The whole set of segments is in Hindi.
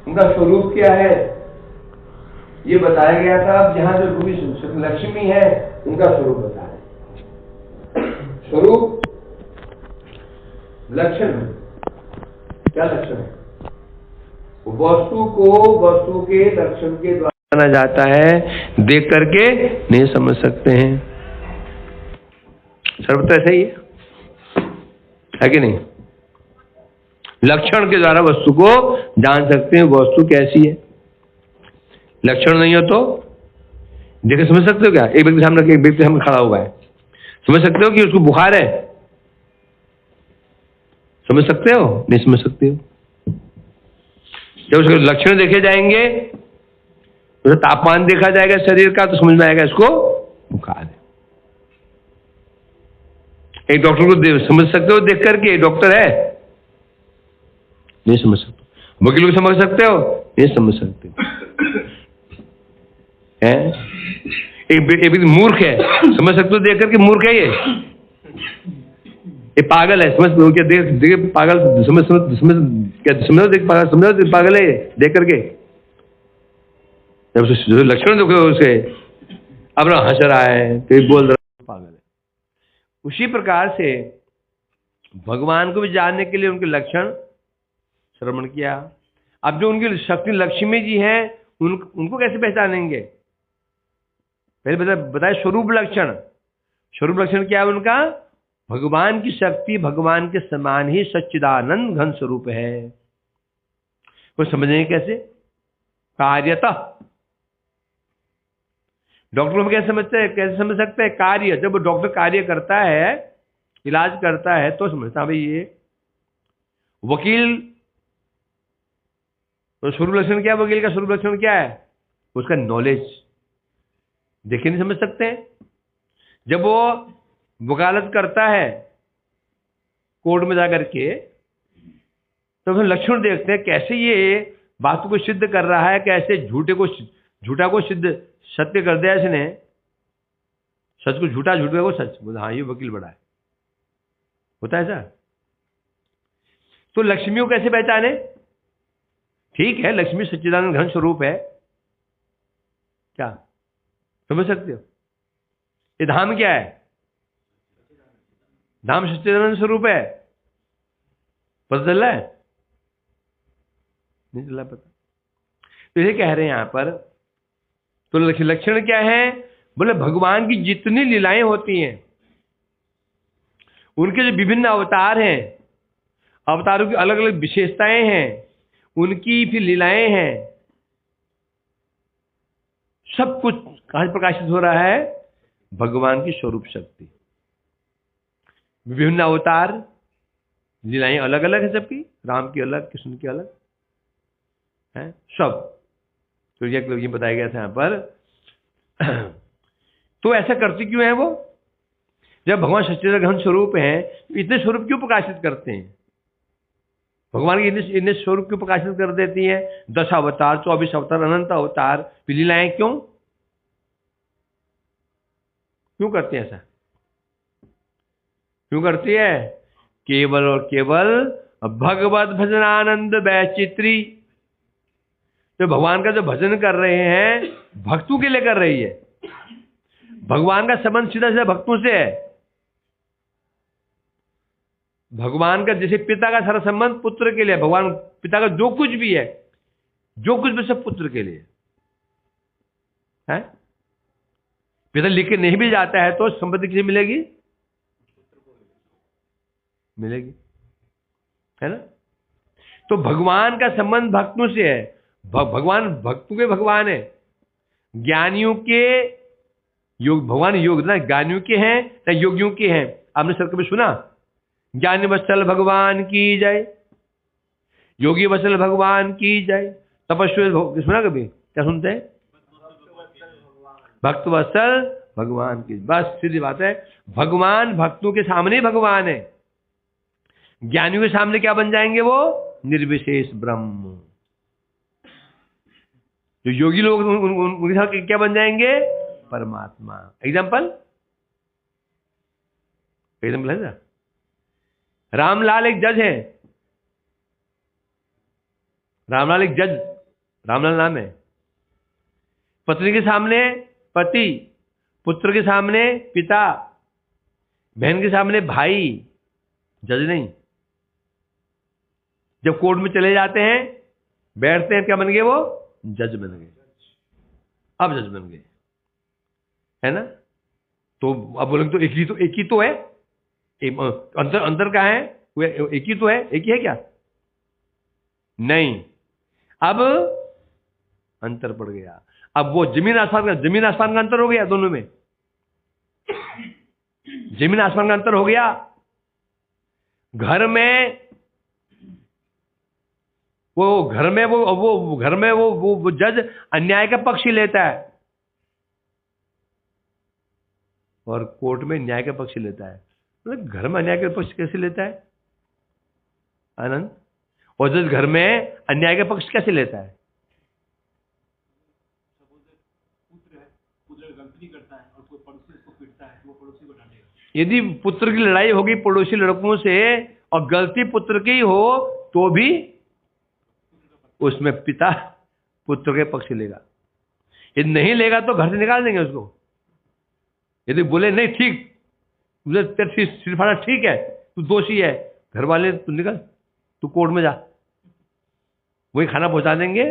उनका स्वरूप क्या है ये बताया गया था। अब जहां जो रूपी लक्ष्मी है उनका स्वरूप बता रहे। स्वरूप लक्षण, क्या लक्षण है? वस्तु को वस्तु के लक्षण के द्वारा जाना जाता है, देख करके नहीं समझ सकते हैं। सर्वत्र ऐसा ही है कि नहीं? लक्षण के द्वारा वस्तु को जान सकते हैं वस्तु कैसी है। लक्षण नहीं हो तो देखे समझ सकते हो क्या? एक व्यक्ति सामने रखे, एक व्यक्ति सामने खड़ा हुआ है, समझ सकते हो कि उसको बुखार है? समझ सकते हो? नहीं समझ सकते हो। जब उसके लक्षण देखे जाएंगे, उसका तापमान देखा जाएगा शरीर का, तो समझ में आएगा इसको बुखार है। एक डॉक्टर को समझ सकते हो देख करके डॉक्टर है? नहीं समझ सकते। वकील को समझ सकते हो? नहीं समझ सकते हैं। एक व्यक्ति मूर्ख है, समझ सकते हो देख करके मूर्ख है ये पागल है, समझ क्या? देख पागल, समझ क्या समझो? देख पागल, समझो पागल है देख करके। जब जो लक्षण देखो उसे, अब ना हंस रहा है, कहीं बोल रहा है, पागल है। उसी प्रकार से भगवान को भी जानने के लिए उनके लक्षण श्रवण किया। अब जो उनकी शक्ति लक्ष्मी जी हैं, उनको कैसे पहचानेंगे? पहले बताए स्वरूप लक्षण। स्वरूप लक्षण क्या है उनका? भगवान की शक्ति भगवान के समान ही सच्चिदानंद घन स्वरूप है। वो समझेंगे कैसे? कार्यतः। डॉक्टर हम कैसे समझते हैं, कैसे समझ सकते हैं? कार्य, जब डॉक्टर कार्य करता है, इलाज करता है, तो समझता भाई ये। वकील, तो स्वरूप लक्षण क्या है? वकील का स्वरूप लक्षण क्या है? उसका नॉलेज देखे नहीं समझ सकते हैं। जब वो वकालत करता है कोर्ट में जाकर के, तो हम लक्षण देखते हैं कैसे ये बात को सिद्ध कर रहा है, कैसे झूठा को सिद्ध सत्य कर दिया इसने, सच को झूठा, झूठे को सच। हाँ, ये वकील बड़ा है, होता है ऐसा। तो लक्ष्मियों कैसे पहचाने? ठीक है, लक्ष्मी सच्चिदानंद घन स्वरूप है, क्या समझ सकते हो? ये धाम क्या है? धाम सच्चिदानंद स्वरूप है, पता चल रहा है? नहीं चला पता। तो ये कह रहे हैं यहां पर, तो लक्षण क्या है? बोले भगवान की जितनी लीलाएं होती हैं, उनके जो विभिन्न अवतार हैं, अवतारों की अलग अलग विशेषताएं हैं, उनकी फिर लीलाएं हैं, सब कुछ कहां से प्रकाशित हो रहा है? भगवान की स्वरूप शक्ति। विभिन्न अवतार, लीलाएं अलग अलग है सबकी, राम की अलग, कृष्ण की अलग है सब। तो ये बताया गया था यहां पर। तो ऐसा करते क्यों है वो? जब भगवान सच्चिदानंद घन स्वरूप हैं, तो इतने स्वरूप क्यों प्रकाशित करते हैं? भगवान के इतने स्वरूप क्यों प्रकाशित कर देती है? 10 अवतार, 24 अवतार, अनंत अवतार, लीलाएं क्यों करते हैं ऐसा? क्यों करती है? केवल और केवल भगवत भजनानंद वैचित्री। तो भगवान का जो भजन कर रहे हैं, भक्तों के लिए कर रही है। भगवान का संबंध सीधा सीधा भक्तों से है। भगवान का जैसे पिता का सारा संबंध पुत्र के लिए, भगवान पिता का जो कुछ भी है, जो कुछ भी सब पुत्र के लिए है। पिता लिख के नहीं भी जाता है तो संपत्ति किसे मिलेगी? मिलेगी, है ना? तो भगवान का संबंध भक्तों से है। भगवान भक्तों के भगवान है, ज्ञानियों के योग, भगवान योग ना ज्ञानियों के हैं ना योगियों के हैं। आपने सर कभी सुना ज्ञानी वत्सल भगवान की जय, योगी वत्सल भगवान की जय, तपस्वी सुना कभी? क्या सुनते हैं? भक्त वत्सल भगवान की। बस सीधी बात है, भगवान भक्तों के सामने भगवान है। ज्ञानियों के सामने क्या बन जाएंगे? वो निर्विशेष ब्रह्म। जो योगी लोग उनके साथ क्या बन जाएंगे? परमात्मा। एग्जाम्पल है ना, रामलाल एक जज है, रामलाल एक जज, रामलाल नाम है। पत्नी के सामने पति, पुत्र के सामने पिता, बहन के सामने भाई, जज नहीं। जब कोर्ट में चले जाते हैं, बैठते हैं, क्या बन गए वो? जज बन गए। अब जज बन गए, है ना? तो अब बोलेंगे तो एक ही तो है, अंतर क्या है? एक ही तो है, एक ही है क्या? नहीं, अब अंतर पड़ गया। अब वो जमीन आसमान का अंतर हो गया दोनों में। जमीन आसमान का अंतर हो गया। घर में वो जज अन्याय का पक्ष ही लेता है और कोर्ट में न्याय का पक्ष लेता है। मतलब घर में अन्याय का पक्ष कैसे लेता है आनंद? और जज घर में अन्याय का पक्ष कैसे लेता है? पुत्र गलती करता है और कोई पड़ोसी उसको पीटता है, वो पड़ोसी को डांटेगा। यदि पुत्र की लड़ाई होगी पड़ोसी लड़कों से और गलती पुत्र की हो तो भी उसमें पिता पुत्र के पक्ष लेगा। यदि नहीं लेगा तो घर से निकाल देंगे उसको। यदि बोले नहीं ठीक, तेरा सिर फाड़ा ठीक है, तू दोषी है, घर वाले तू निकल, तू कोर्ट में जा, वही खाना पहुंचा देंगे,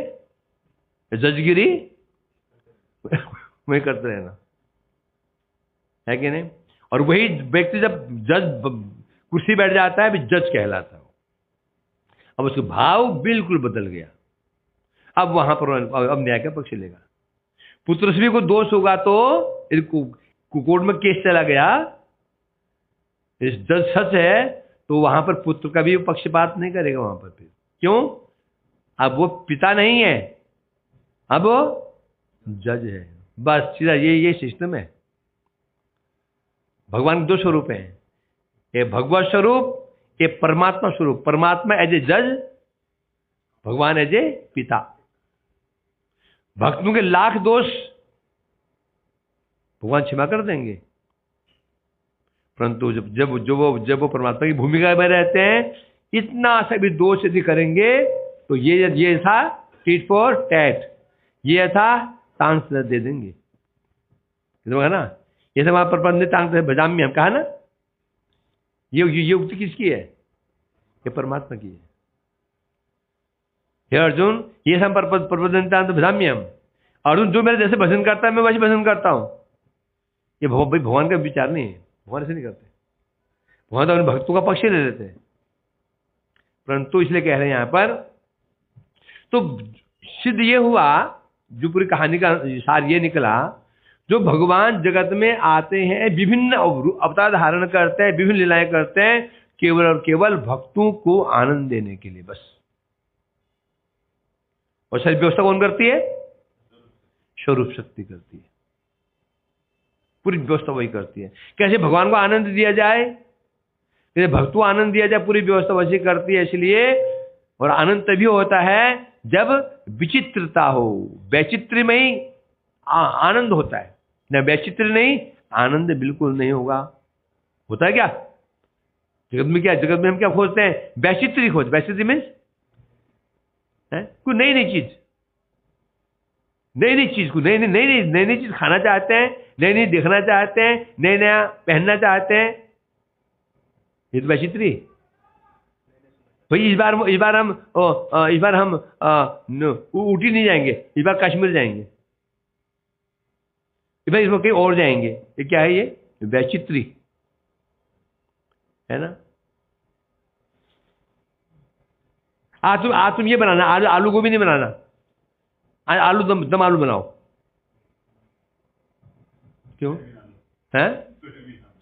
जजगिरी वही करते रहना, है कि नहीं? और वही व्यक्ति जब जज कुर्सी बैठ जाता है, जज कहलाता है। अब उसका भाव बिल्कुल बदल गया। अब वहां पर अब न्याय का पक्ष लेगा। पुत्र से भी कोई दोष होगा तो कोर्ट में केस चला गया, इस जज सच है तो वहां पर पुत्र का भी पक्षपात नहीं करेगा वहां पर। फिर क्यों? अब वो पिता नहीं है, अब वो जज है। बस सीधा ये सिस्टम है। भगवान के दो स्वरूप हैं, ये भगवत स्वरूप, ये परमात्मा स्वरूप। परमात्मा एज ए जज, भगवान एज ए पिता। भक्तों के लाख दोष भगवान क्षमा कर देंगे, परंतु जब वो परमात्मा की भूमिका में रहते हैं, इतना सा भी दोष यदि करेंगे तो ये था टीट फॉर टैट, ये था तांस दे देंगे ना। ये सब वहां पर बंदे तांस बजाम में हम कहा ना, ये उक्ति किसकी है? ये परमात्मा की है। हे अर्जुन, ये सब प्रबोधनता भजाम्यम। अर्जुन, जो मेरे जैसे भजन करता है मैं वैसे भजन करता हूं। ये भगवान का विचार नहीं है, भगवान ऐसे नहीं करते। भगवान तो अपने भक्तों का पक्ष ले लेते हैं, परंतु इसलिए कह रहे हैं यहां पर। तो सिद्ध ये हुआ, जो पूरी कहानी का सार ये निकला, जो भगवान जगत में आते हैं, विभिन्न अवतार धारण करते हैं, विभिन्न लीलाएं करते हैं, केवल और केवल भक्तों को आनंद देने के लिए बस। और सारी व्यवस्था कौन करती है? स्वरूप शक्ति करती है। पूरी व्यवस्था वही करती है। कैसे भगवान को आनंद दिया जाए, कैसे भक्तों को आनंद दिया जाए, पूरी व्यवस्था वैसी करती है। इसलिए, और आनंद तभी होता है जब विचित्रता हो। वैचित्र में ही आनंद होता है, न वैचित्र नहीं, आनंद बिल्कुल नहीं होगा। होता है क्या जगत में? क्या जगत में हम क्या खोजते हैं? वैचित्र खोज। वैचित्र मीन्स कोई नई चीज, नई चीज खाना चाहते हैं, नई देखना चाहते हैं, नया पहनना चाहते हैं। ये तो वैचित्री। भाई इस बार हम ऊटी नहीं जाएंगे, इस बार कश्मीर जाएंगे, इस बार इसमें कहीं और जाएंगे। ये क्या है? ये वैचित्री है ना। आज तुम ये बनाना, आलू गोभी नहीं बनाना, आलू दम आलू बनाओ। क्यों? है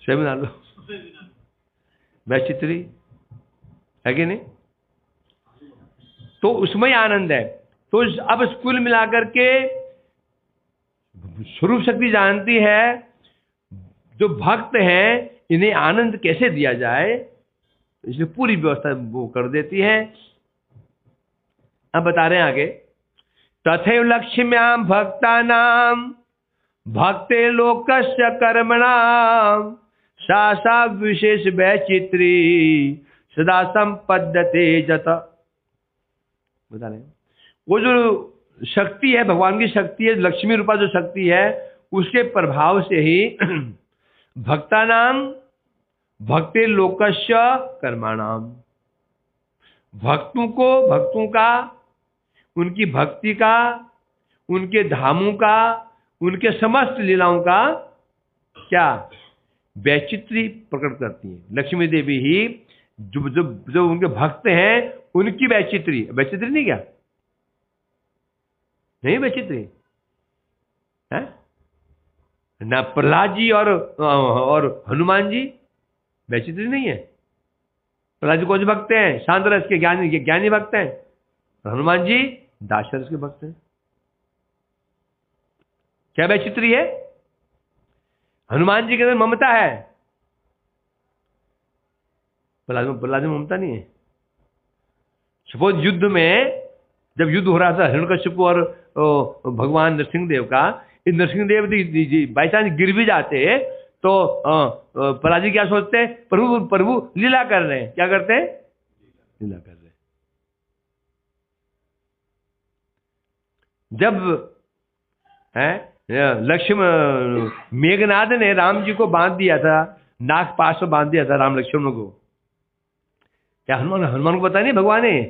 सोयाबीन आलू, वैचित्री है कि नहीं? तो उसमें आनंद है। तो अब कुल मिलाकर के स्वरूप शक्ति जानती है जो भक्त हैं इन्हें आनंद कैसे दिया जाए, इसलिए पूरी व्यवस्था वो कर देती है। अब बता रहे हैं आगे, तथैव लक्ष्म्याम भक्तानाम भक्ते लोकस्य कर्मणाम सा विशेष वैचित्री सदा संपद्यते जत। बता रहे हैं वो जो शक्ति है, भगवान की शक्ति है, लक्ष्मी रूपा जो शक्ति है, उसके प्रभाव से ही भक्तानाम भक्ति लोकस्य कर्माणाम, भक्तों का, उनकी भक्ति का, उनके धामों का, उनके समस्त लीलाओं का क्या वैचित्री प्रकट करती है। लक्ष्मी देवी ही जो उनके भक्त हैं उनकी वैचित्री नहीं क्या, नहीं वैचित्री है ना। प्रहलाद जी और हनुमान जी वैचित्री नहीं है। प्रहलाद जी कौन से भक्त हैं? शांत रस के ज्ञानी भक्त हैं। हनुमान जी दास रस के भक्त हैं। क्या वैचित्री है? हनुमान जी के अंदर ममता है, प्रहलाद में ममता नहीं है। सपोज युद्ध में, जब युद्ध हो रहा था हिरण्यकशिपु और भगवान नरसिंहदेव का, इस नरसिंहदेव बाई चांस गिर भी जाते तो प्रहलाद जी क्या सोचते हैं? प्रभु लीला कर रहे हैं। क्या करते हैं? लीला कर रहे हैं। जब लक्ष्मण मेघनाद ने राम जी को बांध दिया था, नाग पास में बांध दिया था राम लक्ष्मण को, क्या हनुमान को पता नहीं? भगवान है,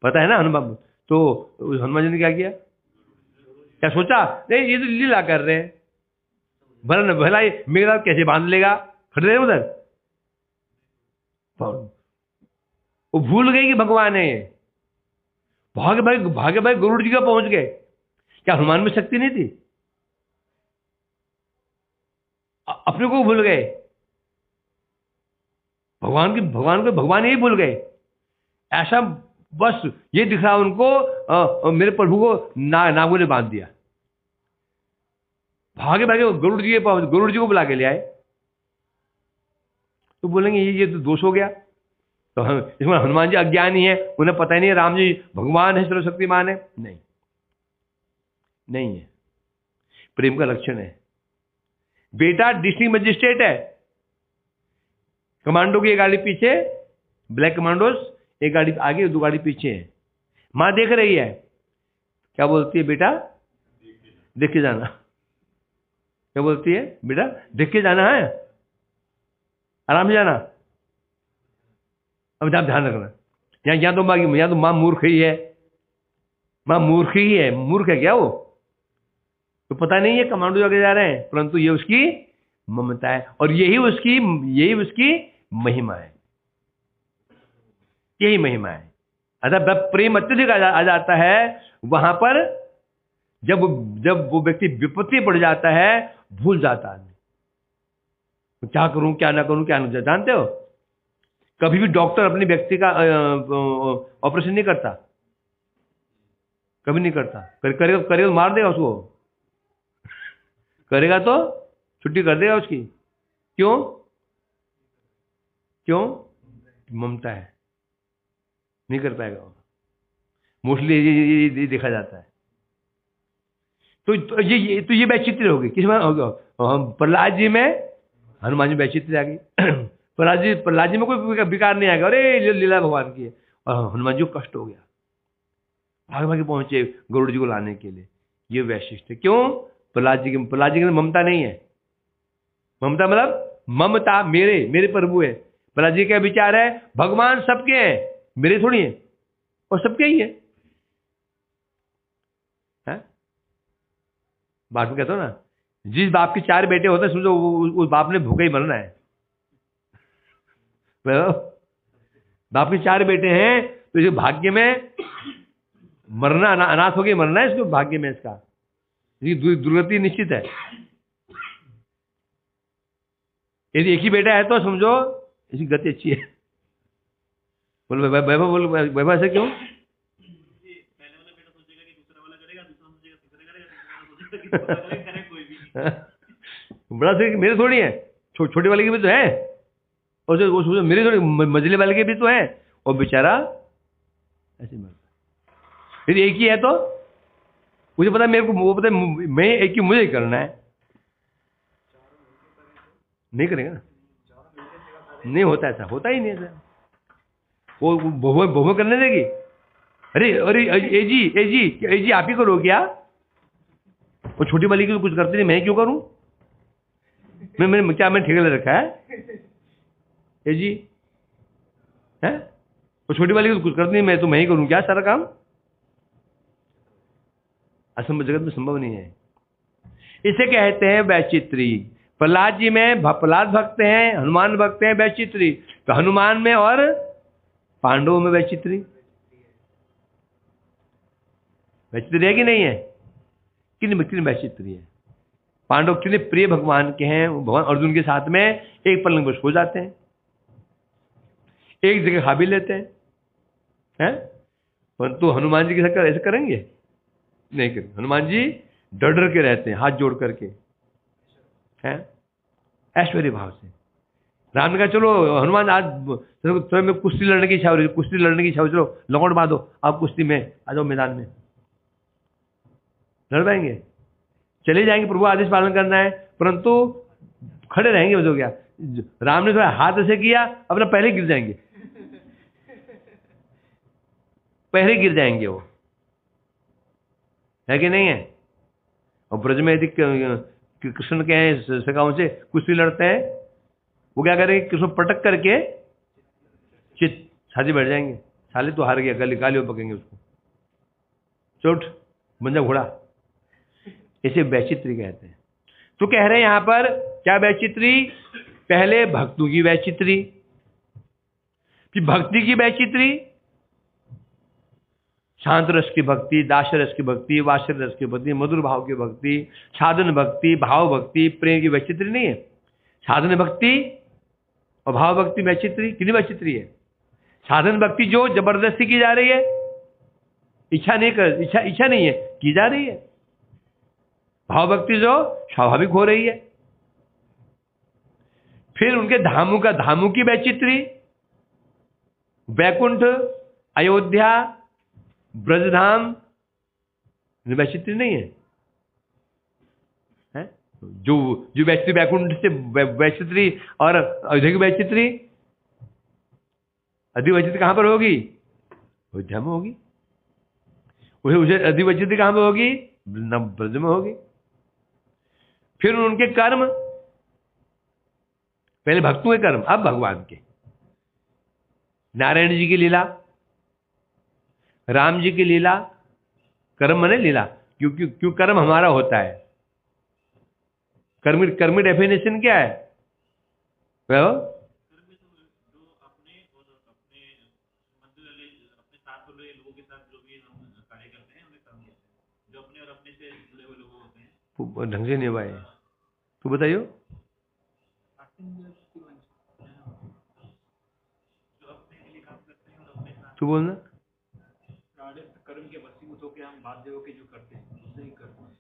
पता है ना हनुमान। तो हनुमान जी ने क्या किया? क्या सोचा? नहीं, ये तो लीला कर रहे हैं, भला मेघनाद कैसे बांध लेगा? खड़े रहे उधर। वो भूल गए कि भगवान है। भागे भाई गरुड़ जी का पहुंच गए। क्या हनुमान में शक्ति नहीं थी? अपने को भूल गए, भगवान ही भूल गए। ऐसा बस ये दिख रहा उनको, मेरे प्रभु को नागों ने बांध दिया। भागे गरुड़ जी को बुला के ले आए। तो बोलेंगे ये तो दोष हो गया। तो इसमें हनुमान जी अज्ञानी है, उन्हें पता ही नहीं राम जी भगवान है, सर्वशक्तिमान है। नहीं है। प्रेम का लक्षण है। बेटा डिस्ट्रिक्ट मजिस्ट्रेट है, कमांडो की एक गाड़ी पीछे, ब्लैक कमांडोज, एक गाड़ी आगे 2 गाड़ी पीछे है। मां देख रही है, क्या बोलती है? बेटा देख के जाना। क्या बोलती है? बेटा देख के जाना है, आराम से जाना। अब ध्यान रखना, यहाँ तो मां मूर्ख ही है। मां मूर्ख है क्या वो? तो पता नहीं है कमांडो आगे जा रहे हैं, परंतु ये उसकी ममता है और यही उसकी महिमा है। यही महिमा है। अतः प्रेम अत्यधिक आ जाता है वहां पर, जब वो व्यक्ति विपत्ति पड़ जाता है, भूल जाता है क्या करूं क्या ना करूं क्या ना। जानते हो, कभी भी डॉक्टर अपने व्यक्ति का ऑपरेशन नहीं करता, कभी नहीं करता। करेगा मार देगा उसको, करेगा तो छुट्टी कर देगा उसकी। क्यों? ममता है, नहीं कर पाएगा। मोस्टली ये देखा जाता है। तो ये वैचित्र्य होगी। किसमें होगा? प्रहलाद जी में, हनुमान जी वैचित्र्य आ गई। प्रहलाद जी में कोई विकार नहीं आएगा, अरे लीला भगवान की है। और हनुमान जी को कष्ट हो गया, भागे पहुंचे गरुड़ जी को लाने के लिए। ये वैशिष्ट है। क्यों? प्रहलाद जी के ममता नहीं है। ममता मतलब ममता, मेरे प्रभु है। प्रहलाद जी का विचार है भगवान सबके हैं, मेरे थोड़ी है, और सबके ही है। बात में कहता हूं ना, जिस बाप के 4 बेटे होते हैं, समझो उस बाप ने भूखा ही मरना है। बाप के 4 बेटे हैं, तो इस भाग्य में मरना, अनाथ होकर मरना है इसको, भाग्य में इसका दुर्गति निश्चित है। यदि एक ही बेटा है तो समझो इसकी गति अच्छी है। बोलो वैभव ऐसे क्यों? पहले वाला बेटा सोचेगा कि दूसरा वाला करेगा, दूसरा सोचेगा तीसरा करेगा, करे कोई भी। बड़ा से मेरे थोड़ी है, छोटे वाले की भी तो है, और मेरे थोड़ी मझले वाले के भी तो है, और बेचारा ऐसे मरता। यदि एक ही है तो मुझे पता है, मेरे को वो पता है, मैं एक ही मुझे ही करना है। नहीं करेगा ना, नहीं होता ऐसा, होता ही नहीं ऐसा। वो बहु करने देगी, अरे अरे ए जी आप ही करो क्या? वो छोटी वाली की तो कुछ करते नहीं, मैं क्यों करूं? मैंने ठेके ले रखा है? ए जी है वो छोटी वाली की तो कुछ करती नहीं, मैं ही करूं क्या सारा काम? असंभव, जगत में संभव नहीं है। इसे कहते हैं वैचित्री। प्रहलाद जी में प्रहलाद भक्त हैं, हनुमान भक्त हैं, वैचित्री। तो हनुमान में और पांडवों में वैचित्री है कि नहीं है? किन वैचित्री है? पांडव कितने प्रिय भगवान के हैं, भगवान अर्जुन के साथ में एक पलंग पर सो जाते हैं, एक जगह खा भी लेते हैं, परंतु हनुमान जी के साथ ऐसे करेंगे? नहीं करेंगे। हनुमान जी डर डर के रहते हैं, हाथ जोड़ करके, हैं ऐश्वर्य भाव से। राम ने कहा चलो हनुमान आज तुम्हें में कुश्ती लड़ने की इच्छा हो रही है, कुश्ती लड़ने की इच्छा हो, चलो लंगोट बांधो, आप कुश्ती में आ जाओ, मैदान में लड़ पाएंगे? चले जाएंगे, प्रभु आदेश पालन करना है, परंतु खड़े रहेंगे। हो गया, राम ने थोड़ा हाथ ऐसे किया, अपना पहले गिर जाएंगे, पहले गिर जाएंगे वो, है कि नहीं है? और ब्रज में यदि कृष्ण के सखाओं से कुश्ती लड़ते हैं, वो क्या करेंगे? कृष्ण पटक करके छाती बैठ जाएंगे, साले तो हार गया, गालियों पकेंगे उसको, चोट बंजा घोड़ा। इसे वैचित्री कहते हैं। तो कह रहे हैं यहां पर क्या वैचित्री? पहले भक्तों की वैचित्री, फिर भक्ति की वैचित्री, शांत रस की भक्ति, दास रस की भक्ति, वात्सल्य रस की भक्ति, मधुर भाव की भक्ति, साधन भक्ति, भाव भक्ति, प्रेम की वैचित्री नहीं है। साधन भक्ति और भाव भक्ति वैचित्री, कितनी वैचित्री है? साधन भक्ति जो जबरदस्ती की जा रही है, इच्छा नहीं है, की जा रही है। भाव भक्ति जो स्वाभाविक हो रही है। फिर उनके धामों की वैचित्री, वैकुंठ, अयोध्या, ब्रजधाम, वैचित्री नहीं है, है? जो वैचित्री वैकुंठ से वैचित्री और अयोध्या की वैचित्री, अधिवैचित्री कहां पर होगी? अयोध्या में होगी। उसे अधिवैचित्री कहां पर होगी? ब्रज में होगी। फिर उनके कर्म, पहले भक्तों के कर्म, अब भगवान के। नारायण जी की लीला, राम जी की लीला, कर्म माने लीला। क्यों कर्म हमारा होता है? कर्म डेफिनेशन क्या है? वो ढंग से निभाए। तू बताइयो। तू बोलना। कर्म के वशीभूत होकर हम बाध्य होकर जो करते हैं उसे ही करते हैं।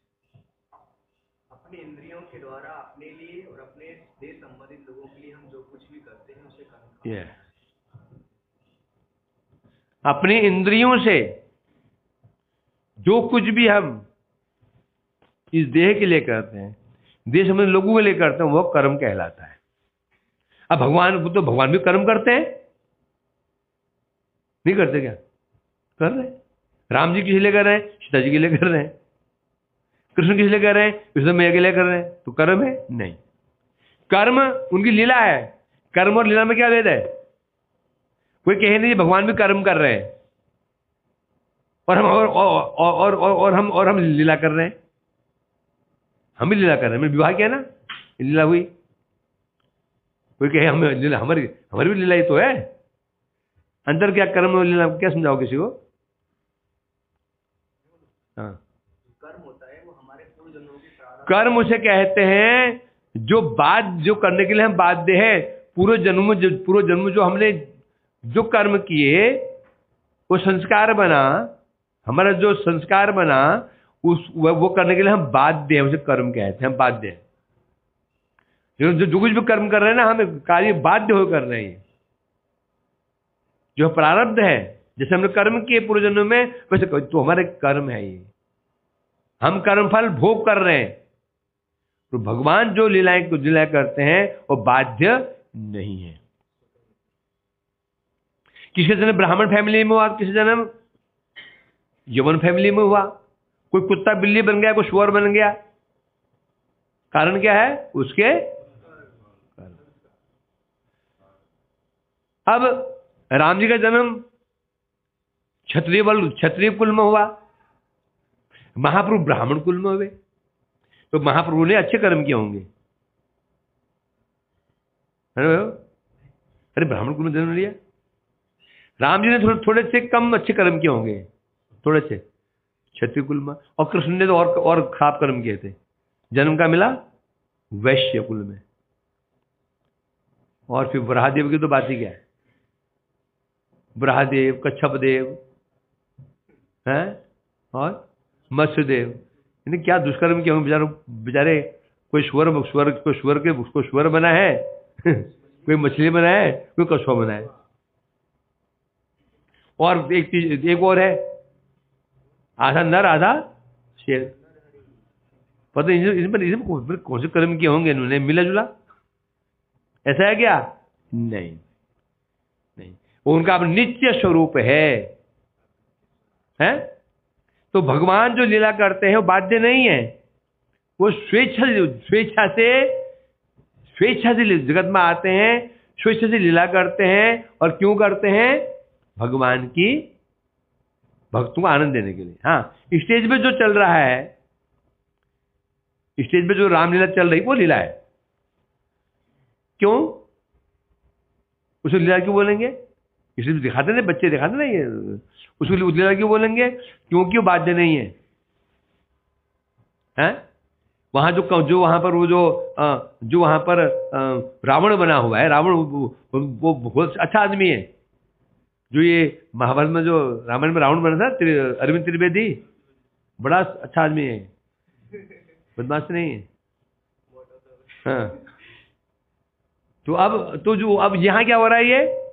अपने इंद्रियों के द्वारा अपने लिए और अपने से संबंधित लोगों के लिए हम जो कुछ भी करते हैं उसे कर्म। अपनी इंद्रियों से जो कुछ भी हम इस देह के लिए करते हैं, देह संबंधी लोगों के लिए करते हैं, वो कर्म कहलाता है। अब भगवान भी कर्म करते हैं, नहीं करते क्या? कर रहे हैं। राम जी किस लिए कर रहे हैं? सीता जी के लिए कर रहे हैं। कृष्ण किस लिए कर रहे हैं? कृष्ण मैया के लिए कर रहे हैं। तो कर्म है? नहीं, कर्म उनकी लीला है। कर्म और लीला में क्या भेद है? कोई कहे नहीं भगवान भी कर्म कर रहे हैं और हम लीला कर रहे हैं। हम भी लीला कर रहे हैं, विवाह किया ना, लीला हुई। कोई कहे हमें लीला, हमारी भी लीला ही तो है। अंतर क्या कर्म और लीला? क्या समझाओ किसी को? हाँ, कर्म होता है वो हमारे पूर्व जन्मों की प्रारब्ध। कर्म उसे कहते हैं जो करने के लिए हम बाध्य है। पूर्व जन्म जो हमने जो कर्म किए, वो संस्कार बना, हमारा जो संस्कार बना, वो करने के लिए हम बाध्य हैं, उसे कर्म कहते हैं। हम बाध्य हैं, जो कुछ भी कर्म कर रहे हैं ना, हमें कार्य बाध्य हो कर रहे हैं। जो प्रारब्ध है, जैसे हमने कर्म किए पूर्व जन्म में, वैसे तो हमारे कर्म है ये, हम कर्म फल भोग कर रहे हैं। तो भगवान जो लीलाएं करते हैं वो बाध्य नहीं है। किसी जन्म ब्राह्मण फैमिली में हो आप, किसी जन्म यवन फैमिली में हुआ, कोई कुत्ता बिल्ली बन गया, कोई शुअर बन गया। कारण क्या है? उसके कर्म। अब राम जी का जन्म क्षत्रिय कुल में हुआ, महाप्रभु ब्राह्मण कुल में हुए, तो महाप्रभु ने अच्छे कर्म किए होंगे, है ना? अरे ब्राह्मण कुल में जन्म लिया, राम जी ने थोड़े से कम अच्छे कर्म किए होंगे, थोड़े से क्षत्रिय कुल में, और कृष्ण ने तो और खराब कर्म किए थे। जन्म का मिला वैश्य कुल में, और फिर वराहदेव की तो बात ही क्या है। वराहदेव, कच्छप देव हैं, और मत्स्यदेव, इन्हें क्या दुष्कर्म किए होंगे बेचारे। कोई शुअर बना है कोई मछली बना है, कोई कछुआ बना है। और एक चीज एक और है, आधा नर आधा शेर। पता नहीं इसमें कौन से कर्म किए होंगे इन्होंने, मिला जुला ऐसा है क्या? नहीं नहीं, उनका अब नित्य स्वरूप है। तो भगवान जो लीला करते हैं वो बाध्य नहीं है, वो स्वेच्छा से जगत में आते हैं, स्वेच्छा से लीला करते हैं। और क्यों करते हैं? भगवान की भक्तों को आनंद देने के लिए। हाँ, स्टेज पे जो चल रहा है, स्टेज पे जो रामलीला चल रही वो लीला है। क्यों उसे लीला क्यों बोलेंगे? इसलिए दिखाते ना, बच्चे दिखाते ना, ये उसको लीला क्यों बोलेंगे? क्योंकि वो बाध्य नहीं है। हैं? वहां जो वहां पर वो जो वहां पर रावण बना हुआ है, रावण वो बहुत अच्छा आदमी है। जो ये महाभारत में जो रामायण में रावण बना था, अरविंद त्रिवेदी, बड़ा अच्छा आदमी है, बदमाश नहीं है। हाँ, तो अब यहाँ क्या हो रहा है? ये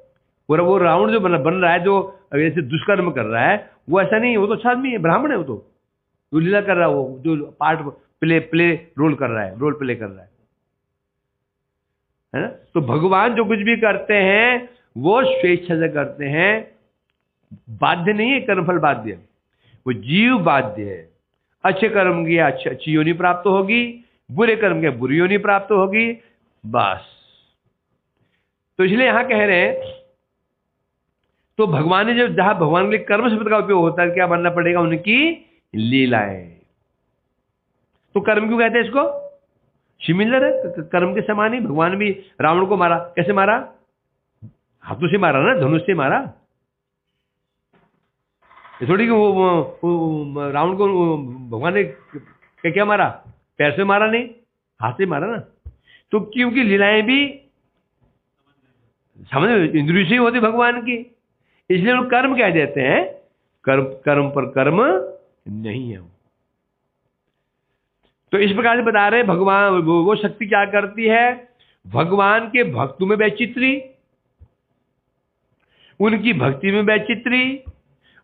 वो रावण जो बन रहा है, जो ऐसे दुष्कर्म कर रहा है, वो ऐसा नहीं है, वो तो अच्छा आदमी है, ब्राह्मण है। वो तो लीला कर रहा है, वो जो पार्ट प्ले रोल कर रहा है, रोल प्ले कर रहा है ना? तो भगवान जो कुछ भी करते हैं वो स्वेच्छा से करते हैं, बाध्य नहीं है। कर्मफल बाध्य, वो जीव बाध्य है। अच्छे कर्म किया अच्छी योनि प्राप्त होगी, बुरे कर्म किया बुरी योनि प्राप्त होगी, बस। तो इसलिए यहां कह रहे हैं, तो भगवान ने जहां भगवान के लिए कर्म शब्द का उपयोग होता है, क्या मानना पड़ेगा? उनकी लीलाएं। तो कर्म क्यों कहते हैं इसको? सिमिलर है, कर्म के समान ही। भगवान भी रावण को मारा, कैसे मारा? हाथों से मारा ना, धनुष से मारा। ये थोड़ी कि वो रावण को भगवान ने क्या मारा? पैर से मारा नहीं, हाथ से मारा ना। तो क्योंकि लीलाएं भी समझ इंद्रिय से होती भगवान की, इसलिए वो कर्म कह देते हैं। कर्म पर कर्म नहीं है। तो इस प्रकार से बता रहे हैं, भगवान वो शक्ति क्या करती है? भगवान के भक्तों में वैचित्री, उनकी भक्ति में वैचित्री,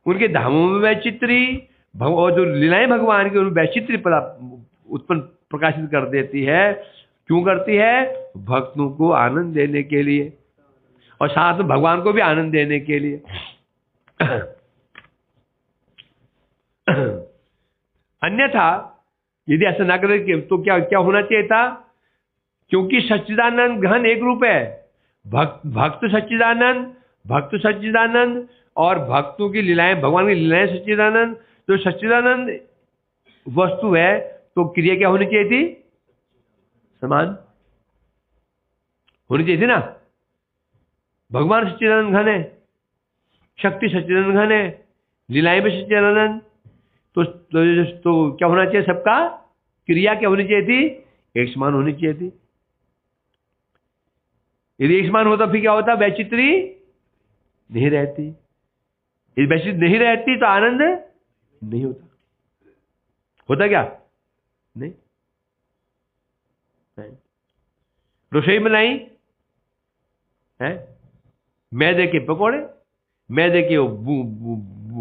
उनके धामों में वैचित्री, और जो लीलाएं भगवान की उनमें वैचित्री उत्पन्न प्रकाशित कर देती है। क्यों करती है? भक्तों को आनंद देने के लिए, और साथ में भगवान को भी आनंद देने के लिए। अन्यथा यदि ऐसा ना करे तो क्या होना चाहिए था? क्योंकि सच्चिदानंद घन एक रूप है, भक्त सच्चिदानंद, और भक्तों की लीलाएं, भगवान की लीलाएं सच्चिदानंद। तो सच्चिदानंद वस्तु है, तो क्रिया क्या होनी चाहिए थी? समान होनी चाहिए थी ना। भगवान सच्चिदानंद घन है, शक्ति सच्चिदानंद घन है, लीलाएं भी सच्चिदानंद। तो क्या होना चाहिए? सबका क्रिया क्या होनी चाहिए थी? एक समान होनी चाहिए थी। यदि एक समान होता फिर क्या होता? वैचित्री नहीं रहती। यदि वैचित्री नहीं रहती तो आनंद नहीं होता क्या? नहीं। रसोई बनाई है, मैदे के पकौड़े, मैदे के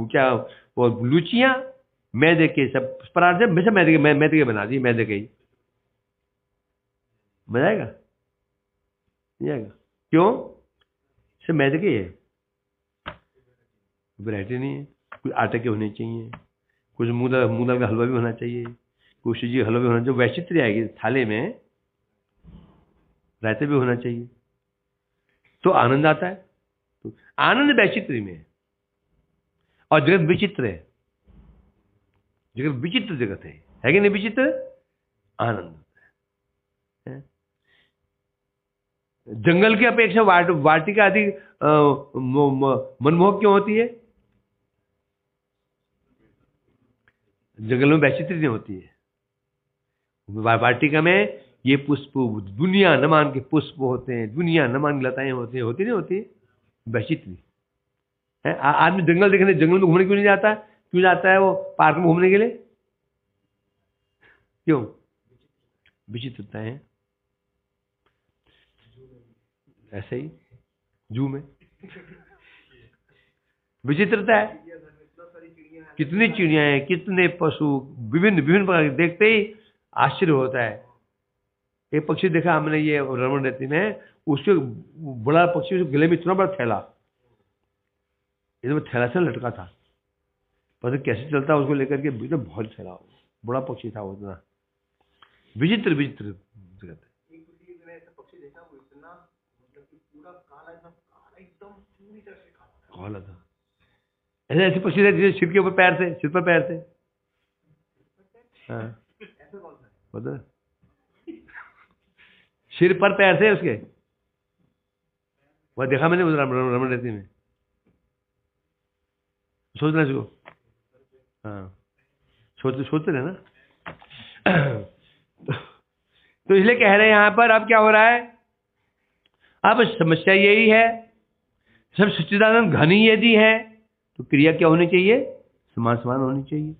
क्या वो लुचियां, मैदे के सब पराठे, हमेशा मैदे के बना दी, मैदे के ही बनाएगा नहीं आएगा। क्यों? सब मैदे के है, वैरायटी नहीं है। कुछ आटे के होने चाहिए, कुछ मूंग दाल का हलवा भी होना चाहिए, कुछ चीज़ हलवा भी होना चाहिए, वैचित्री आएगी थाले में, रायते भी होना चाहिए, तो आनंद आता है। तो आनंद वैचित्री में है। और जगत विचित्र है, जगत विचित्र जगत है कि नहीं विचित्र? आनंद है। जंगल की अपेक्षा वाटिका अधिक मनमोहक क्यों होती है? जंगल में वैचित्री नहीं होती है। वाटिका में ये पुष्प दुनिया नमान के पुष्प होते हैं, दुनिया नमान की लताएं होती हैं, होती नहीं होती? वैचित्री है। आदमी जंगल देखने, जंगल में घूमने क्यों नहीं जाता? क्यों जाता है वो पार्क में घूमने के लिए? क्यों? विचित्रता है। ऐसे ही जू में विचित्रता है, कितनी चिड़िया हैं, कितने पशु, विभिन्न विभिन्न प्रकार के, देखते ही आश्चर्य होता है। एक पक्षी देखा हमने ये रमण रेती में, उसके बड़ा पक्षी गले में इतना बड़ा थैला, एकदम थैला से लटका था, पता कैसे चलता उसको लेकर के, एकदम बहुत थैला, बड़ा पक्षी था वो, इतना विचित्र विचित्र जगत है। काला था, ऐसे ऐसे पक्षी थे जिसके सिर के ऊपर पैर थे, सिर पर पैर थे। हाँ बता, सिर पर पैर थे उसके, वह देखा मैंने रमण रेती में, सोचना इसको। हाँ सोचते रहे ना। तो इसलिए कह रहे हैं यहां पर, अब क्या हो रहा है? अब समस्या यही है, सब सच्चिदानंद घन ही यदि है तो क्रिया क्या होनी चाहिए? समान समान होनी चाहिए।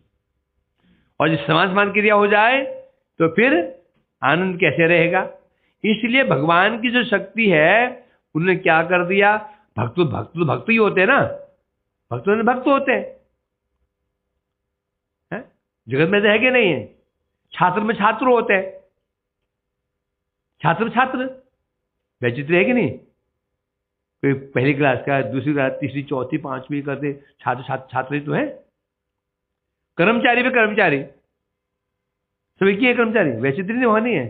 और जब समान समान क्रिया हो जाए तो फिर आनंद कैसे रहेगा? इसलिए भगवान की जो शक्ति है उन्होंने क्या कर दिया? भक्त ही होते हैं ना, भक्त होते हैं। जगत में तो है कि नहीं है? छात्र में छात्र होते हैं, छात्र वैचित्र है कि नहीं? कोई पहली क्लास का, दूसरी क्लास, तीसरी, चौथी, पांचवी करते छात्र ही तो है। कर्मचारी पे कर्मचारी, सब एक ही है कर्मचारी, वैचित्र नहीं वहां नहीं है।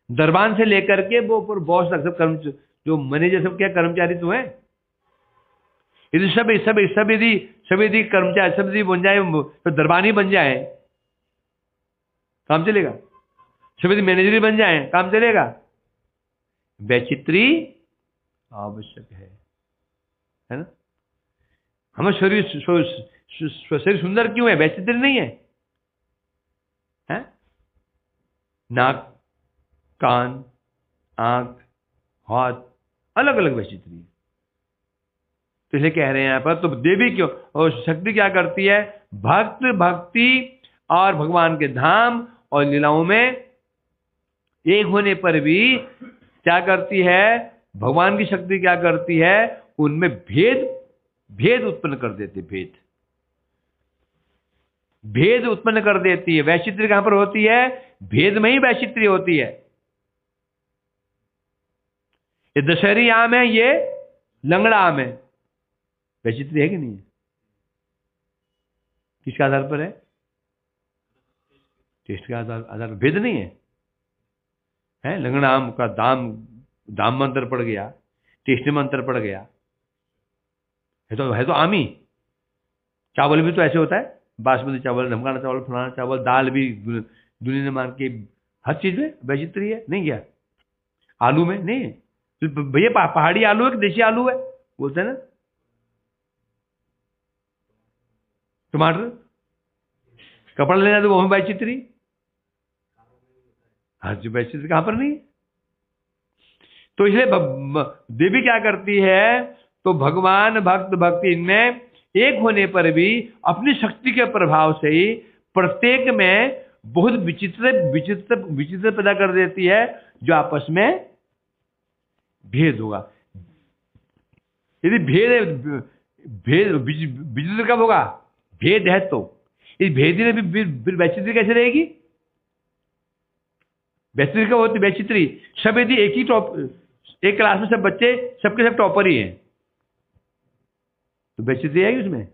दरबान से लेकर के वो ऊपर बॉस तक सब जो मैनेजर सब क्या कर्मचारी तो है। यदि सब यदि कर्मचारी सब यदि बन जाए तो दरबान ही बन जाए, काम चलेगा? सब यदि मैनेजर ही बन जाए, काम चलेगा? वैचित्री आवश्यक है ना? हमारा शरीर सुंदर क्यों है? वैचित्र नहीं है, है? नाक, कान, आंख, हाथ अलग अलग वैचित्री है। तो इसलिए कह रहे हैं यहां पर, तो देवी क्यों और शक्ति क्या करती है? भक्त भक्ति और भगवान के धाम और लीलाओं में एक होने पर भी क्या करती है? भगवान की शक्ति क्या करती है? उनमें भेद उत्पन्न कर देती है, भेद उत्पन्न कर देती है। वैचित्री कहां पर होती है? भेद में ही वैचित्री होती है। ये दशहरी आम है, ये लंगड़ा आम है, वैचित्री है कि नहीं है? किसके आधार पर है? टेस्ट के आधार पर, भेद नहीं है। लंगड़ा आम का दाम में अंतर पड़ गया, टेस्ट में अंतर पड़ गया, है तो आम ही। चावल भी तो ऐसे होता है, बासमती चावल, धमकाना चावल, फलाना चावल, दाल भी दुनिया ने मान के, हर चीज में वैचित्री है। नहीं क्या? आलू में नहीं, तो भैया पहाड़ी आलू है कि देसी आलू है बोलते हैं ना? टमाटर, कपड़ा लेना तो वो में वैचित्री, हर चीज वैचित्री कहां पर नहीं है? तो इसलिए देवी क्या करती है? तो भगवान भक्त भक्ति इनमें एक होने पर भी अपनी शक्ति के प्रभाव से ही प्रत्येक में बहुत विचित्र पैदा कर देती है, जो आपस में भेद होगा। यदि विचित्र कब होगा? भेद है तो। इस भेद में वैचित्री कैसे रहेगी? वैचित्री कब होती? वैचित्री सब यदि एक क्लास में सब बच्चे सबके सब टॉपर ही हैं, तो वैचित्री आएगी उसमें,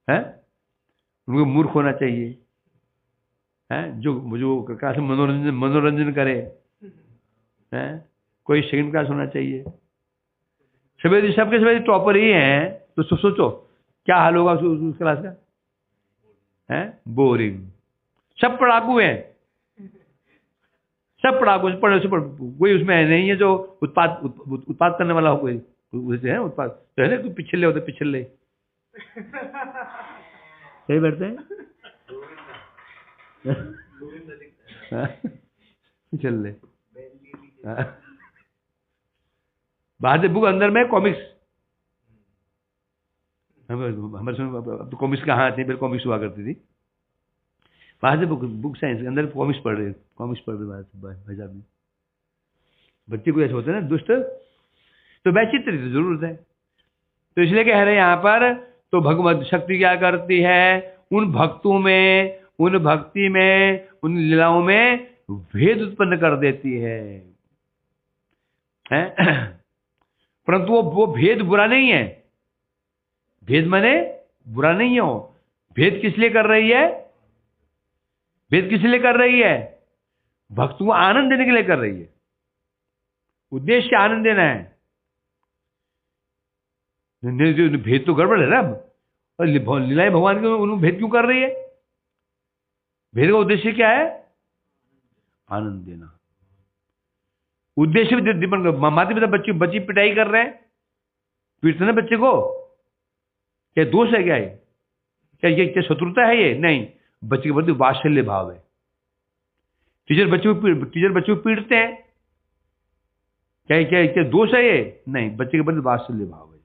है, उनको मूर्ख होना चाहिए, है, जो जो प्रकार से मनोरंजन करे, है, कोई सेकंड क्लास होना चाहिए। सभी सबके सभी टॉपर ही हैं, तो सोचो क्या हाल होगा उस क्लास का, है, बोरिंग। सब पढ़ाकू हैं, सब पढ़ाकू, पढ़े से कोई उसमें नहीं है जो उत्पाद करने वाला हो, कोई है उत्पाद तो है ना, कोई पिछले होते पिछले सही बैठते हैं पिछले बाहर से बुक, अंदर में कॉमिक्स। हमारे समय कॉमिक्स कहाँ आती है, पहले कॉमिक्स हुआ करती थी, बाहर से बुक साइंस, अंदर कॉमिक्स पढ़ रहे बाहर से भाई साहब। बच्चे को ऐसे होते हैं ना दुष्ट, तो वैचित्र तो जरूरत है। तो इसलिए कह रहे हैं यहाँ पर, तो भगवत शक्ति क्या करती है, उन भक्तों में, उन भक्ति में, उन लीलाओं में भेद उत्पन्न कर देती है, परंतु वो भेद बुरा नहीं है। भेद माने बुरा नहीं है, वो भेद किस लिए कर रही है, भेद किस लिए कर रही है, भक्तों को आनंद देने के लिए कर रही है। उद्देश्य आनंद देना है। भेद तो गड़बड़ है ना, और लीलाएं भगवान के उन्होंने भेद क्यों कर रही है, भेद का उद्देश्य क्या है, आनंद देना। उद्देश्य भी डिपेंड कर, माता पिता बच्ची पिटाई कर रहे हैं, पीटते ना बच्चे को, क्या दोष है, क्या है, क्या शत्रुता है, ये नहीं, बच्चे के प्रति वात्सल्य भाव है। टीचर बच्चे को पीटते हैं, क्या दोष है ये, नहीं, बच्चे के प्रति वात्सल्य भाव है।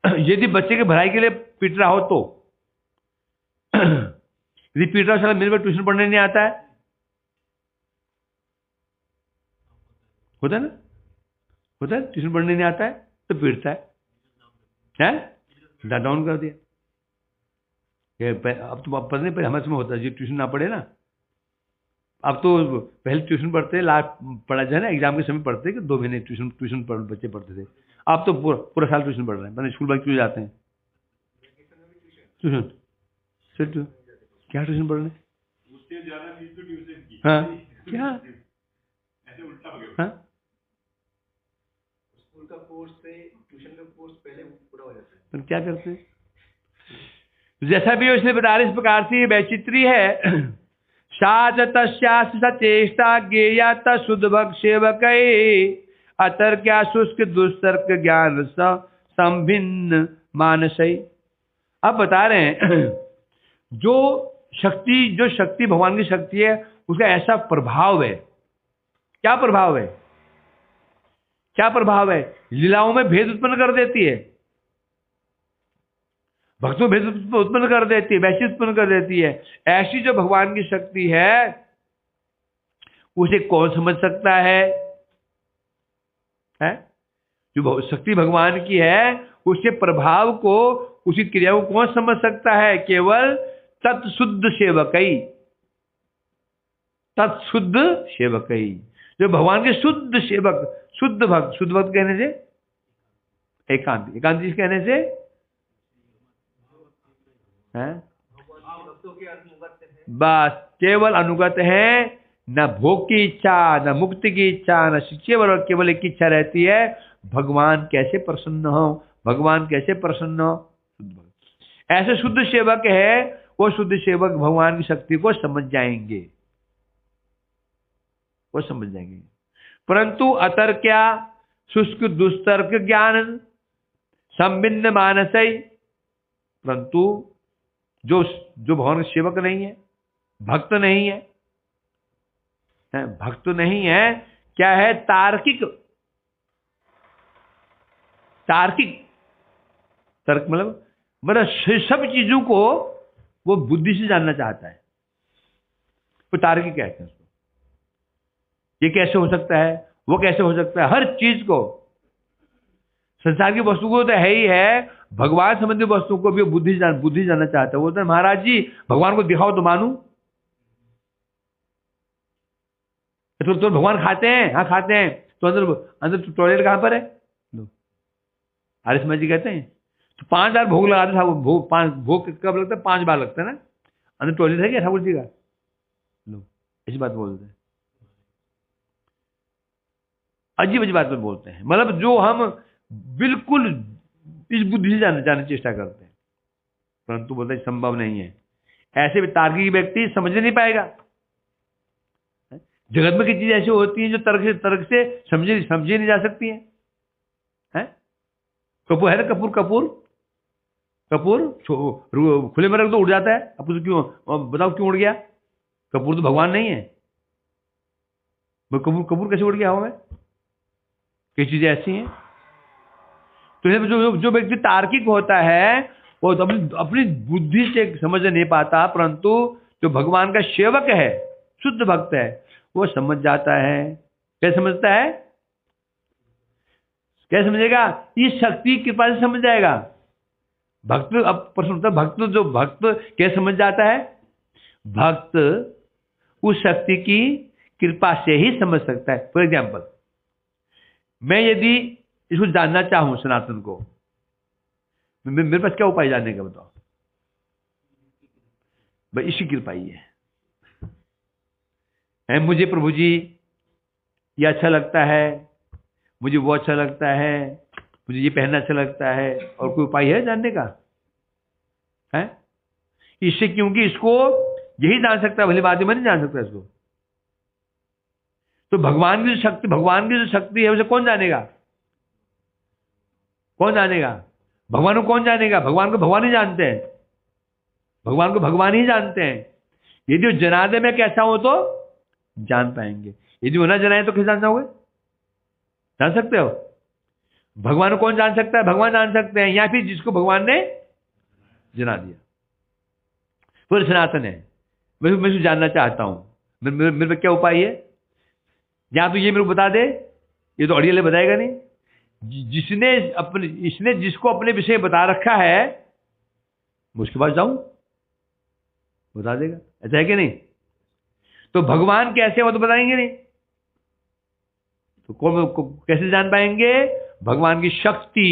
यदि बच्चे के भलाई के लिए पीट रहा हो तो, यदि पीट रहा, मेरे को ट्यूशन पढ़ने नहीं आता है, होता है ना, होता है, ट्यूशन पढ़ने नहीं आता है तो पीटता है, डाउन कर दिया। अब तो पता नहीं, पहले हमारे समय होता है, जो ट्यूशन ना पढ़े ना, अब तो पहले ट्यूशन पढ़ते, लास्ट पढ़ा जाए ना, एग्जाम के समय पढ़ते कि 2 महीने ट्यूशन बच्चे पढ़ते थे। अब तो पूरा साल ट्यूशन पढ़ रहे हैं, मैंने स्कूल बंक क्यों जाते हैं ट्यूशन, क्या ट्यूशन पढ़ने, हाँ क्या, हाँ, स्कूल का कोर्स से ट्यूशन का कोर्स पहले पूरा हो जाता है। तो क्या करते हैं, जैसा भी उसने बता रहे, इस प्रकार से वैचित्री है। साच तस्यास सचेष्टा ज्ञेया तत्शुद्ध भक्त सेवक, अतर क्या शुष्क दुस्तर्क ज्ञान संभिन्न मानसई। अब बता रहे हैं, जो शक्ति भगवान की शक्ति है, उसका ऐसा प्रभाव है। क्या प्रभाव है, क्या प्रभाव है, लीलाओं में भेद उत्पन्न कर देती है, भक्तों में भेद उत्पन्न कर देती है, वैसे उत्पन्न कर देती है। ऐसी जो भगवान की शक्ति है, उसे कौन समझ सकता है? जो शक्ति भगवान की है, उसके प्रभाव को, उसकी क्रियाओं को कौन समझ सकता है? केवल तत्शुद्ध सेवकई, तत्शुद्ध सेवकई, जो भगवान के शुद्ध सेवक, शुद्ध भक्त। शुद्ध भक्त कहने से एकांत, एकांत कहने से बस केवल अनुगत है, न भोग की इच्छा, न मुक्ति की इच्छा, न शिक्षा, केवल एक इच्छा रहती है, भगवान कैसे प्रसन्न हो, भगवान कैसे प्रसन्न हो। ऐसे शुद्ध सेवक है, वो शुद्ध सेवक भगवान की शक्ति को समझ जाएंगे, वो समझ जाएंगे। परंतु अतर क्या शुष्क दुस्तर्क ज्ञान संबिन्न मानसई, परंतु जो भगवान के सेवक नहीं है, भक्त नहीं है, भक्त नहीं है, क्या है? तार्किक, तार्किक, तर्क मतलब सब चीजों को वो बुद्धि से जानना चाहता है, वो तार्किक कहते हैं उसको। ये कैसे हो सकता है, वो कैसे हो सकता है, हर चीज को, संसार की वस्तु को तो है ही है, भगवान संबंधी वस्तु को भी बुद्धि जानना चाहता है। वो तो महाराज जी भगवान को दिखाओ तो मानू। तो भगवान खाते हैं? हाँ खाते हैं। तो अंदर टॉयलेट कहां पर है? आर्य समाज जी कहते हैं तो 5 बार भोग लगाते ठाकुर, भोग कब लगता है? 5 बार लगता है ना। अंदर टॉयलेट है क्या ठाकुर जी का? लो, ऐसी बात बोलते हैं, अजीब अजीब बात बोलते हैं। मतलब जो हम बिल्कुल इस बुद्धि से जाने की चेष्टा करते हैं, परंतु बोलते हैं संभव नहीं है। ऐसे भी तार्किक व्यक्ति समझ नहीं पाएगा। जगत में की चीज ऐसी होती है जो तर्क से समझी नहीं जा सकती है। कपूर है ना, कपूर खुले में रख दो उड़ जाता है। अब तो क्यों बताओ, क्यों उड़ गया? कपूर तो भगवान नहीं है, कपूर कैसे उड़ गया हवा में? कई चीजें ऐसी हैं। तो जो व्यक्ति तार्किक होता है वो तो अपनी बुद्धि से समझ नहीं पाता, परंतु जो भगवान का सेवक है, शुद्ध भक्त है, वो समझ जाता है। क्या समझता है? क्या समझेगा? इस शक्ति की कृपा से समझ जाएगा। भक्त, अब प्रश्न होता है, भक्त क्या समझ जाता है? भक्त उस शक्ति की कृपा से ही समझ सकता है। फॉर एग्जाम्पल, मैं यदि इसको जानना चाहूं, सनातन को, मेरे पास क्या उपाय जानने का? बताओ भाई, इसी कृपा ही है। मुझे प्रभु जी ये अच्छा लगता है, मुझे वो अच्छा लगता है, मुझे ये पहनना अच्छा लगता है, और कोई उपाय है जानने का? है इससे, क्योंकि इसको यही जान सकता है, भले बात में नहीं जान सकता इसको। तो भगवान की जो शक्ति है उसे कौन जानेगा? कौन जानेगा? भगवान को कौन जानेगा? भगवान को भगवान ही जानते हैं, भगवान को भगवान ही जानते हैं। यदि वो जना दे मैं कैसा हूं तो जान पाएंगे, यदि वो ना जनाए तो कैसे जान जाओगे? जान सकते हो? भगवान को कौन जान सकता है? भगवान जान सकते हैं, या फिर जिसको भगवान ने जना दिया। पूरे सनातन है, मैं उसको जानना चाहता हूं, मेरे पे क्या उपाय है? या तो ये मेरे को बता दे, ये तो अड़ियल बताएगा नहीं। इसने जिसको अपने विषय बता रखा है, उसके पास जाऊं, बता देगा। ऐसा है कि नहीं? तो भगवान कैसे, वो तो बताएंगे नहीं, तो कैसे जान पाएंगे? भगवान की शक्ति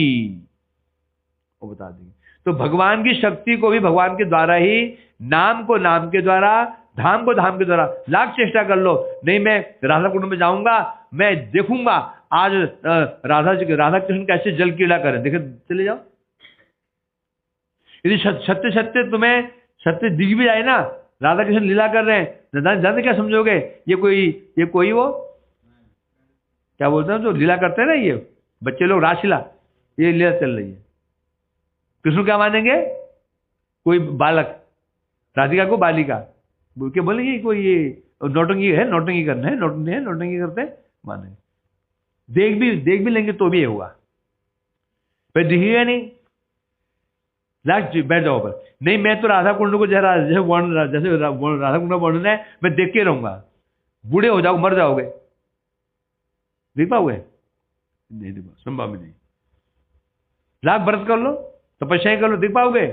वो बता देंगे। तो भगवान की शक्ति को भी भगवान के द्वारा ही, नाम को नाम के द्वारा, धाम को धाम के द्वारा। लाख चेष्टा कर लो, नहीं मैं राधा कुंड में जाऊंगा, मैं देखूंगा आज राधा कृष्ण कैसे जल कीड़ा करें, देखे चले जाओ। यदि सत्य सत्य तुम्हें सत्य दिख भी जाए ना, राधा कृष्ण लीला कर रहे हैं, जानते क्या समझोगे? ये कोई वो क्या बोलते हैं जो लीला करते हैं ना, ये बच्चे लोग रासलीला, ये लीला चल रही है। कृष्ण क्या मानेंगे? कोई बालक, राधिका को बालिका बोल के बोलेंगे कोई ये नौटंकी है, नौटंकी करना है, नौटंकी करते माने। देख भी लेंगे तो भी ये होगा, फिर दिखेगा नहीं। लास्ट बैठ जाओ पर, नहीं मैं तो राधा कुंड को जैसे राधा कुंड वर्णन है, मैं देख के रहूंगा, बूढ़े हो जाओ, मर जाओगे, देख पाओगे? नहीं देख पाओ, संभव नहीं। लाख व्रत कर लो, तपस्याएं कर लो, देख पाओगे?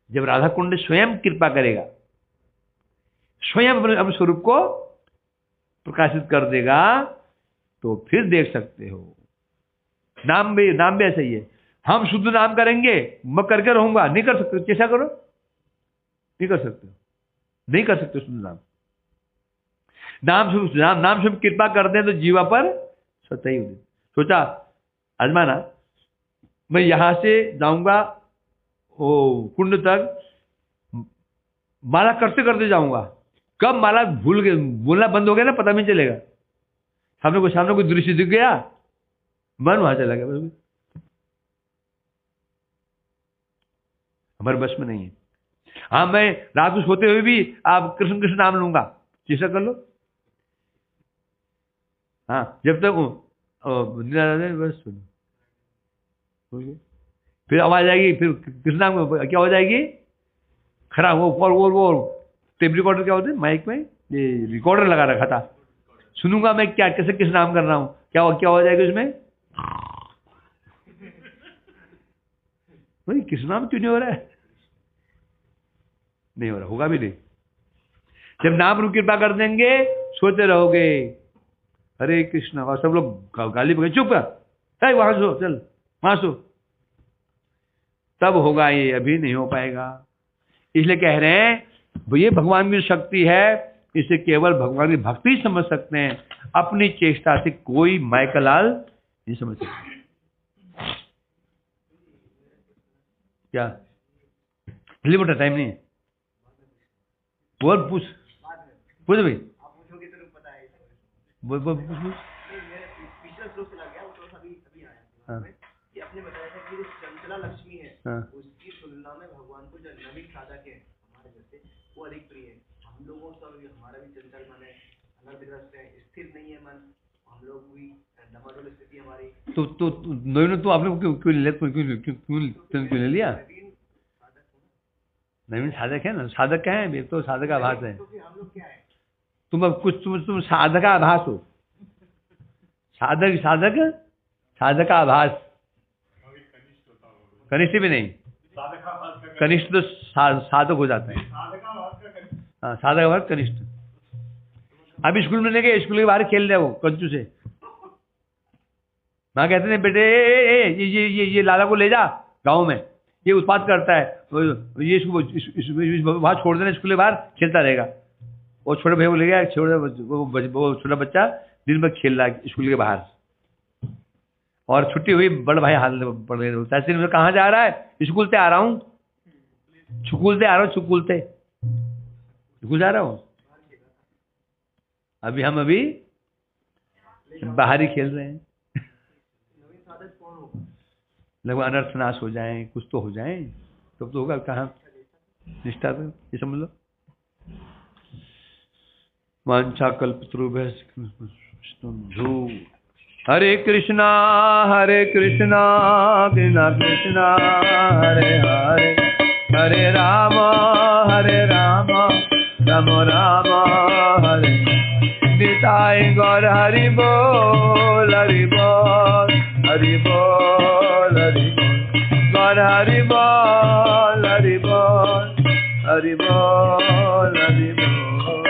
जब राधा कुंड स्वयं कृपा करेगा, स्वयं अपने स्वरूप को प्रकाशित कर देगा, तो फिर देख सकते हो। नाम भी ऐसा ही है। हम शुद्ध नाम करेंगे, मैं करके रहूंगा, नहीं कर सकते, चेष्टा करो, नहीं कर सकते, नहीं कर सकते शुद्ध नाम। नाम शुभ कृपा कर दे तो जीवा पर सत्य ही उदित। सोचा आजमाना, मैं यहां से जाऊंगा कुंड तक, माला करते करते जाऊंगा, कब माला बोलना बंद हो गया ना, पता नहीं चलेगा। सामने कोई दृश्य दिख गया, मन वहां चला गया, बस। हमारे बस में नहीं है। हाँ, मैं रात को सोते हुए भी आप कृष्ण कृष्ण नाम लूंगा, चेष्टा कर लो। हाँ, जब तक बस सुनो, फिर आवाज आएगी, फिर कृष्ण नाम क्या हो जाएगी, खराब वो टेप रिकॉर्डर क्या होते हैं, माइक में ये रिकॉर्डर लगा रखा था, सुनूंगा मैं क्या कैसे किस नाम कर रहा हूं, क्या हो जाएगा उसमें? भाई किस नाम क्यों नहीं हो रहा है? नहीं हो रहा, होगा भी नहीं। जब नाम रूप कृपा कर देंगे, सोते रहोगे हरे कृष्ण, और सब लोग गाली पकड़े, चुप कर, वहां सो, चल वहां सो, तब होगा, ये अभी नहीं हो पाएगा। इसलिए कह रहे हैं ये भगवान की शक्ति है, इसे केवल भगवान की भक्ति समझ सकते हैं, अपनी चेष्टा से कोई माय का लाल नहीं समझ सकते। क्या लिमिट टाइम नहीं है, बोल पूछ पूछ भाई, आप पूछोगे तो पता है। बोल बोल पूछ। पिछला श्लोक चला गया, वो तो अभी आया हाँ। कि आपने बताया था कि जो चंचला लक्ष्मी है, हाँ। उसकी तुलना में भगवान को जो नवीन साधक है हमारे जैसे, वो अधिक प्रिय है। हम लोगों का भी, हमारा भी चंचल मन है, अनर्थग्रस्त है, स्थिर नहीं है मन, हम लोग भी डमाडोल स्थिति हमारी। तो नवीन, तो आपने क्यों ले क्यों ले लिया? नवीन साधक है ना, साधक क्या है, तो साधक का आभास है। तो फिर हम लोग क्या है? तुम अब कुछ तुम साधक का आभास हो, साधक साधक साधक का आभास, कनिष्ठ भी नहीं, कनिष्ठ तो साधक हो जाता है। हाँ, साधक का आभास कनिष्ठ। अभी स्कूल में नहीं गए, स्कूल के बाहर खेल रहे हो कंचू से, माँ कहते हैं बेटे ये लाला को ले जा गांव में, ये उत्पात करता है, ये इसको वहां छोड़ देना, स्कूल के बाहर खेलता रहेगा। वो छोटे भाई को ले गया, वो छोटा बच्चा दिन भर खेल रहा है स्कूल के बाहर, और छुट्टी हुई, बड़े भाई हाथ पड़ गए, तहसील में कहाँ जा रहा है? स्कूल से आ रहा हूँ, स्कूल से स्कूल जा रहा हूँ। अभी हम बाहर ही खेल रहे हैं। लगभग अनर्थ नाश हो जाए, कुछ तो हो जाए, तब तो होगा। कहाँ निष्ठा, तो ये समझ लो। वांछा कल्पतरुभ्यश्च हरे कृष्णा कृष्णा कृष्णा हरे हरे, हरे राम राम राम हरे निताय गौर हरि बोल हरि बोल हरि बोल हरि बोल गौर हरि बोल हरि बोल हरि बोल हरि बोल।